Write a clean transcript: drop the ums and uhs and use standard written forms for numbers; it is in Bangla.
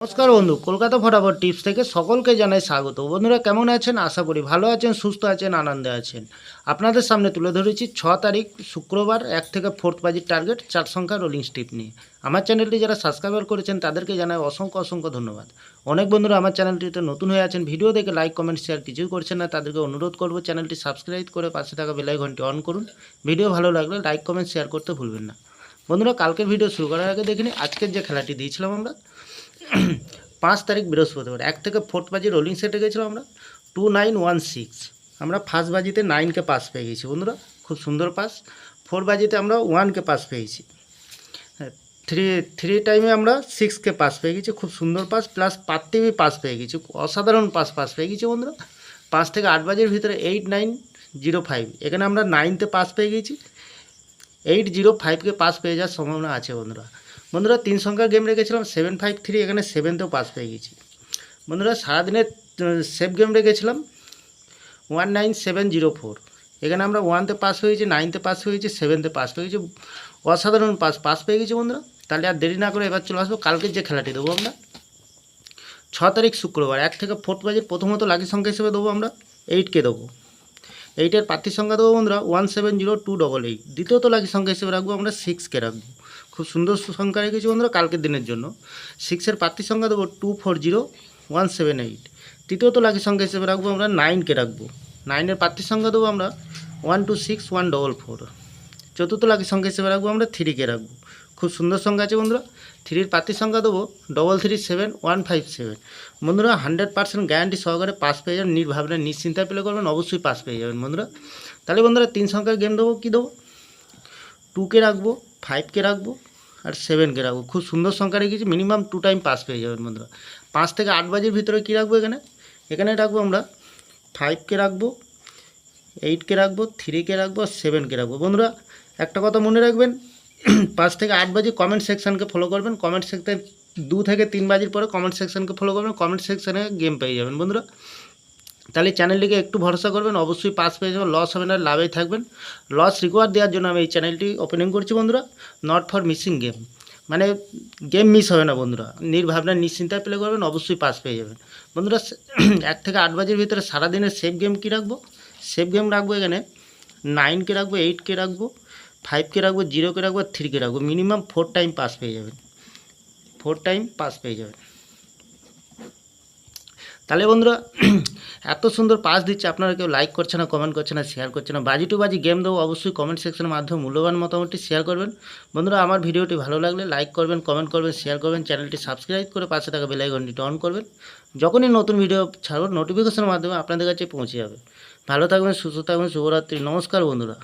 নমস্কার বন্ধু, কলকাতা ফটাফট টিপস থেকে সকলকে জানাই স্বাগত। বন্ধুরা কেমন আছেন? আশা করি ভালো আছেন, সুস্থ আছেন, আনন্দে আছেন। আপনাদের সামনে তুলে ধরেছি 6 তারিখ শুক্রবার 1 থেকে 4 বাজির টার্গেট 4 সংখ্যা রোলিং স্টিপ নিয়ে। আমার চ্যানেলটি যারা সাবস্ক্রাইবার করেছেন তাদেরকে জানাই অসংখ্য অসংখ্য ধন্যবাদ। অনেক বন্ধুরা আমার চ্যানেলটিতে নতুন হয়ে আছেন, ভিডিও দেখে লাইক কমেন্ট শেয়ার কিছুই করছেন না, তাদেরকে অনুরোধ করব চ্যানেলটি সাবস্ক্রাইব করে পাশে থাকা বেল আইকনটি অন করুন। ভিডিও ভালো লাগলে লাইক কমেন্ট শেয়ার করতে ভুলবেন না। বন্ধুরা কালকের ভিডিও শুরু করার আগে দেখে নিই আজকের যে খেলাটি দিয়েছিলাম আমরা 5 তারিখ বৃহস্পতিবার 1 থেকে 4 বাজি রোলিং সেটে গেছিলাম আমরা 2916। আমরা ফার্স্ট বাজিতে 9কে পাস পেয়ে গেছি বন্ধুরা, খুব সুন্দর পাস। 4 বাজিতে আমরা 1কে পাস পেয়েছি। থ্রি টাইমে আমরা 6কে পাস পেয়ে গেছি, খুব সুন্দর পাস। প্লাস পাত্তিবি পাস পেয়ে গেছি, অসাধারণ পাস পেয়ে গেছি বন্ধুরা। 5 থেকে 8 বাজির ভিতরে 8905, এখানে আমরা 9তে পাস পেয়ে গেছি। 805কে পাস পেয়ে যাওয়ার সম্ভাবনা আছে বন্ধুরা। 3 সংখ্যার গেম রেখেছিলাম 753, এখানে 7তেও পাস পেয়ে গেছি বন্ধুরা। সারাদিনের সেফ গেম রেখেছিলাম 19704, এখানে আমরা 1তে পাস হয়েছি, 9তে পাস হয়েছি, 7তে পাস হয়ে গেছি। অসাধারণ পাস পেয়ে গেছি বন্ধুরা। তাহলে আর দেরি না করে এবার চলে আসবো কালকের যে খেলাটি দেবো আমরা 6 তারিখ শুক্রবার 1 থেকে 4 বাজির। প্রথমত লাকি সংখ্যা হিসেবে দেবো আমরা 8কে দেবো। 8-এর প্রার্থী সংখ্যা দেবো বন্ধুরা 170288। দ্বিতীয়ত লাকি সংখ্যা হিসেবে রাখবো আমরা 6কে রাখবো। খুব সুন্দর সংখ্যা রেখেছি বন্ধুরা কালকের দিনের জন্য। 6-এর প্রার্থী সংখ্যা দেবো 240178। তৃতীয়ত লাকি সংখ্যা হিসেবে রাখবো আমরা 9কে রাখবো। 9-এর প্রার্থী সংখ্যা দেবো আমরা 126144। চতুর্থ লাকি সংখ্যা হিসেবে রাখবো আমরা 3কে রাখবো। খুব সুন্দর সংখ্যা আছে বন্ধুরা। 3-এর প্রার্থী সংখ্যা দেবো 337157। বন্ধুরা 100% গ্যারান্টি সহকারে পাস পেয়ে যাবেন, নির্ভাবনা নিশ্চিন্তায় প্লে করবেন, অবশ্যই পাস পেয়ে যাবেন বন্ধুরা। তাহলে বন্ধুরা 3 সংখ্যার গেম দেবো, কী দেবো? 2কে রাখবো, 5কে রাখবো আর 7কে রাখবো। খুব সুন্দর সংখ্যা রেখেছি, মিনিমাম 2 টাইম পাস পেয়ে যাবেন বন্ধুরা। 5 থেকে 8 বাজির ভিতরে কী রাখবো? এখানে রাখবো আমরা 5কে রাখবো, 8কে রাখবো, 3কে রাখবো, 7কে রাখবো বন্ধুরা। একটা কথা মনে রাখবেন, 5 থেকে 8 বাজি কমেন্ট সেকশানকে ফলো করবেন। কমেন্ট সেকশানে 2 থেকে 3 বাজির পরে কমেন্ট সেকশানকে ফলো করবেন, কমেন্ট সেকশানে গেম পেয়ে যাবেন বন্ধুরা। তাহলে চ্যানেলটিকে একটু ভরসা করবেন, অবশ্যই পাস পেয়ে যাবেন, লস হবে না, লাভেই থাকবেন। লস রিকভার দেওয়ার জন্য আমি এই চ্যানেলটি ওপেনিং করছি বন্ধুরা। নট ফর মিসিং গেম, মানে গেম মিস হবে না বন্ধুরা, নির্ভাবনা নিশ্চিন্তায় প্লে করবেন, অবশ্যই পাস পেয়ে যাবেন বন্ধুরা। 1 থেকে 8 বাজির ভিতরে সারাদিনের সেফ গেম কী রাখবো? সেফ গেম রাখবো এখানে 9কে রাখবো, 8কে রাখবো, 5কে রাখবো, 0কে রাখবো, 3কে রাখবো। মিনিমাম 4 টাইম পাস পেয়ে যাবেন, 4 টাইম পাস পেয়ে যাবেন। তাহলে বন্ধুরা এত সুন্দর পাস দিচ্ছে, আপনারা কেউ লাইক করছে না, কমেন্ট করছে না, শেয়ার করছে না। বাজি টু বাজি গেম দেবো, অবশ্যই কমেন্ট সেকশনের মাধ্যমে মূল্যবান মতামতটি শেয়ার করবেন বন্ধুরা। আমার ভিডিওটি ভালো লাগলে লাইক করবেন, কমেন্ট করবেন, শেয়ার করবেন, চ্যানেলটি সাবস্ক্রাইব করে পাশে থাকা বেল আইকনটি অন করবেন। যখনই নতুন ভিডিও ছাড়ব নোটিফিকেশনের মাধ্যমে আপনাদের কাছে পৌঁছে যাবে। ভালো থাকবেন, সুস্থ থাকবেন, শুভরাত্রি, নমস্কার বন্ধুরা।